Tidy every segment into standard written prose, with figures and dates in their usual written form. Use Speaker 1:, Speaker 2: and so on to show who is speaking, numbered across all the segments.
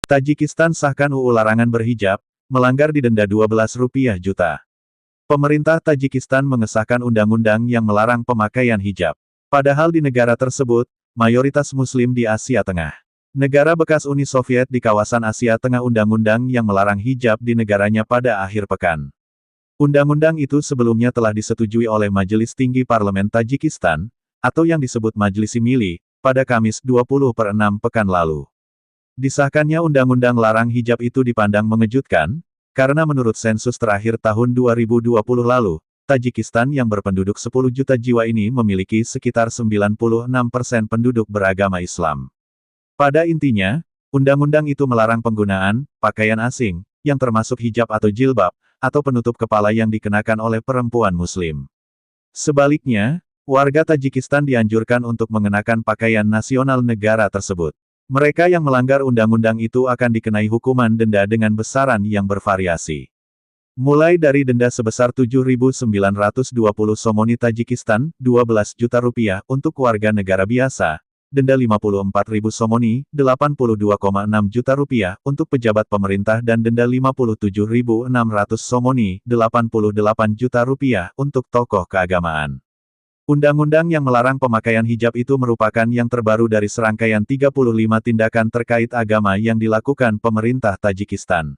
Speaker 1: Tajikistan sahkan UU larangan berhijab, melanggar didenda Rp12 juta. Pemerintah Tajikistan mengesahkan undang-undang yang melarang pemakaian hijab. Padahal di negara tersebut, mayoritas Muslim di Asia Tengah. Negara bekas Uni Soviet di kawasan Asia Tengah undang-undang yang melarang hijab di negaranya pada akhir pekan. Undang-undang itu sebelumnya telah disetujui oleh Majelis Tinggi Parlemen Tajikistan, atau yang disebut Majlisi Mili, pada Kamis 20/6 pekan lalu. Disahkannya undang-undang larang hijab itu dipandang mengejutkan, karena menurut sensus terakhir tahun 2020 lalu, Tajikistan yang berpenduduk 10 juta jiwa ini memiliki sekitar 96% penduduk beragama Islam. Pada intinya, undang-undang itu melarang penggunaan pakaian asing, yang termasuk hijab atau jilbab, atau penutup kepala yang dikenakan oleh perempuan Muslim. Sebaliknya, warga Tajikistan dianjurkan untuk mengenakan pakaian nasional negara tersebut. Mereka yang melanggar undang-undang itu akan dikenai hukuman denda dengan besaran yang bervariasi. Mulai dari denda sebesar 7.920 somoni Tajikistan, 12 juta rupiah untuk warga negara biasa, denda 54.000 somoni, 82,6 juta rupiah untuk pejabat pemerintah dan denda 57.600 somoni, 88 juta rupiah untuk tokoh keagamaan. Undang-undang yang melarang pemakaian hijab itu merupakan yang terbaru dari serangkaian 35 tindakan terkait agama yang dilakukan pemerintah Tajikistan.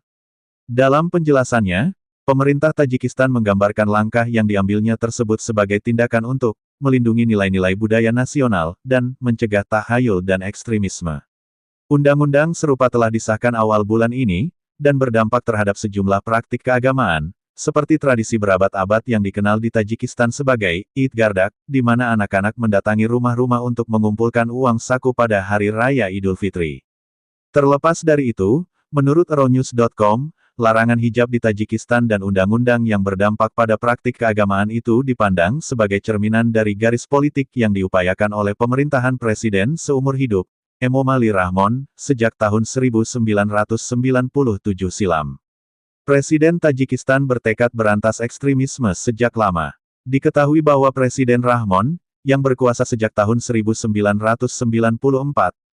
Speaker 1: Dalam penjelasannya, pemerintah Tajikistan menggambarkan langkah yang diambilnya tersebut sebagai tindakan untuk melindungi nilai-nilai budaya nasional dan mencegah tahayul dan ekstremisme. Undang-undang serupa telah disahkan awal bulan ini dan berdampak terhadap sejumlah praktik keagamaan, seperti tradisi berabad-abad yang dikenal di Tajikistan sebagai Eid Gardak, di mana anak-anak mendatangi rumah-rumah untuk mengumpulkan uang saku pada Hari Raya Idul Fitri. Terlepas dari itu, menurut Euronews.com, larangan hijab di Tajikistan dan undang-undang yang berdampak pada praktik keagamaan itu dipandang sebagai cerminan dari garis politik yang diupayakan oleh pemerintahan Presiden seumur hidup, Emomali Rahmon, sejak tahun 1997 silam. Presiden Tajikistan bertekad berantas ekstremisme sejak lama. Diketahui bahwa Presiden Rahmon, yang berkuasa sejak tahun 1994,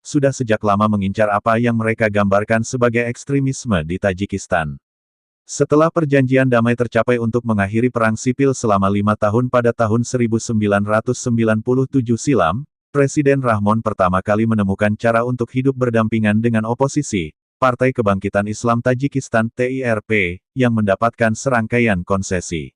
Speaker 1: sudah sejak lama mengincar apa yang mereka gambarkan sebagai ekstremisme di Tajikistan. Setelah perjanjian damai tercapai untuk mengakhiri perang sipil selama 5 tahun pada tahun 1997 silam, Presiden Rahmon pertama kali menemukan cara untuk hidup berdampingan dengan oposisi, Partai Kebangkitan Islam Tajikistan (TIRP), yang mendapatkan serangkaian konsesi.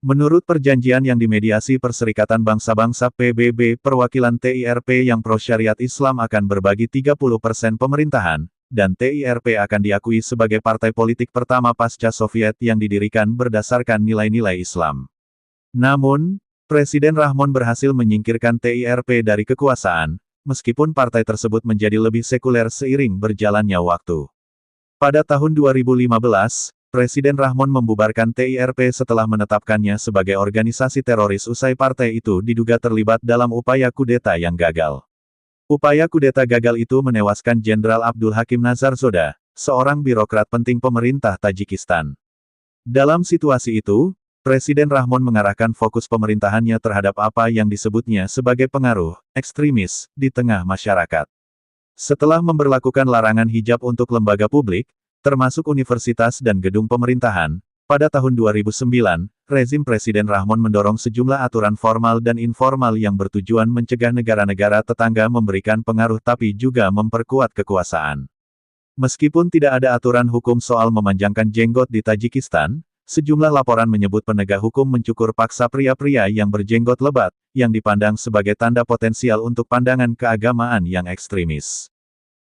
Speaker 1: Menurut perjanjian yang dimediasi Perserikatan Bangsa-Bangsa PBB, perwakilan TIRP yang pro-syariat Islam akan berbagi 30% pemerintahan, dan TIRP akan diakui sebagai partai politik pertama pasca Soviet yang didirikan berdasarkan nilai-nilai Islam. Namun, Presiden Rahmon berhasil menyingkirkan TIRP dari kekuasaan, meskipun partai tersebut menjadi lebih sekuler seiring berjalannya waktu. Pada tahun 2015, Presiden Rahmon membubarkan TIRP setelah menetapkannya sebagai organisasi teroris usai partai itu diduga terlibat dalam upaya kudeta yang gagal. Upaya kudeta gagal itu menewaskan Jenderal Abdul Hakim Nazarzoda, seorang birokrat penting pemerintah Tajikistan. Dalam situasi itu, Presiden Rahmon mengarahkan fokus pemerintahannya terhadap apa yang disebutnya sebagai pengaruh ekstremis di tengah masyarakat. Setelah memberlakukan larangan hijab untuk lembaga publik, termasuk universitas dan gedung pemerintahan, pada tahun 2009, rezim Presiden Rahmon mendorong sejumlah aturan formal dan informal yang bertujuan mencegah negara-negara tetangga memberikan pengaruh tapi juga memperkuat kekuasaan. Meskipun tidak ada aturan hukum soal memanjangkan jenggot di Tajikistan, sejumlah laporan menyebut penegak hukum mencukur paksa pria-pria yang berjenggot lebat, yang dipandang sebagai tanda potensial untuk pandangan keagamaan yang ekstremis.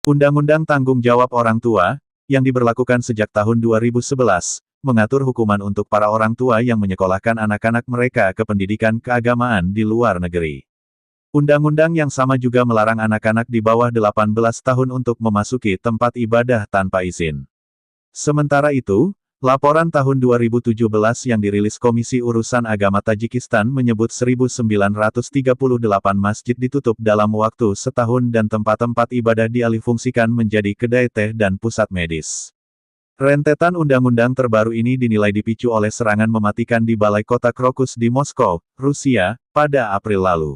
Speaker 1: Undang-Undang Tanggung Jawab Orang Tua, yang diberlakukan sejak tahun 2011, mengatur hukuman untuk para orang tua yang menyekolahkan anak-anak mereka ke pendidikan keagamaan di luar negeri. Undang-undang yang sama juga melarang anak-anak di bawah 18 tahun untuk memasuki tempat ibadah tanpa izin. Sementara itu, laporan tahun 2017 yang dirilis Komisi Urusan Agama Tajikistan menyebut 1938 masjid ditutup dalam waktu setahun dan tempat-tempat ibadah dialihfungsikan menjadi kedai teh dan pusat medis. Rentetan undang-undang terbaru ini dinilai dipicu oleh serangan mematikan di Balai Kota Krokus di Moskow, Rusia, pada April lalu.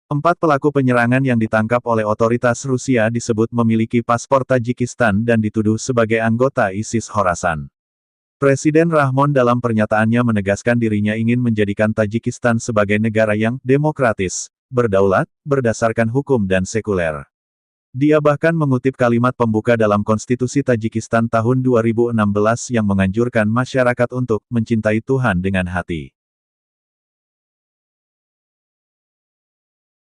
Speaker 1: 4 pelaku penyerangan yang ditangkap oleh otoritas Rusia disebut memiliki paspor Tajikistan dan dituduh sebagai anggota ISIS Khorasan. Presiden Rahmon dalam pernyataannya menegaskan dirinya ingin menjadikan Tajikistan sebagai negara yang demokratis, berdaulat, berdasarkan hukum dan sekuler. Dia bahkan mengutip kalimat pembuka dalam Konstitusi Tajikistan tahun 2016 yang menganjurkan masyarakat untuk mencintai Tuhan dengan hati.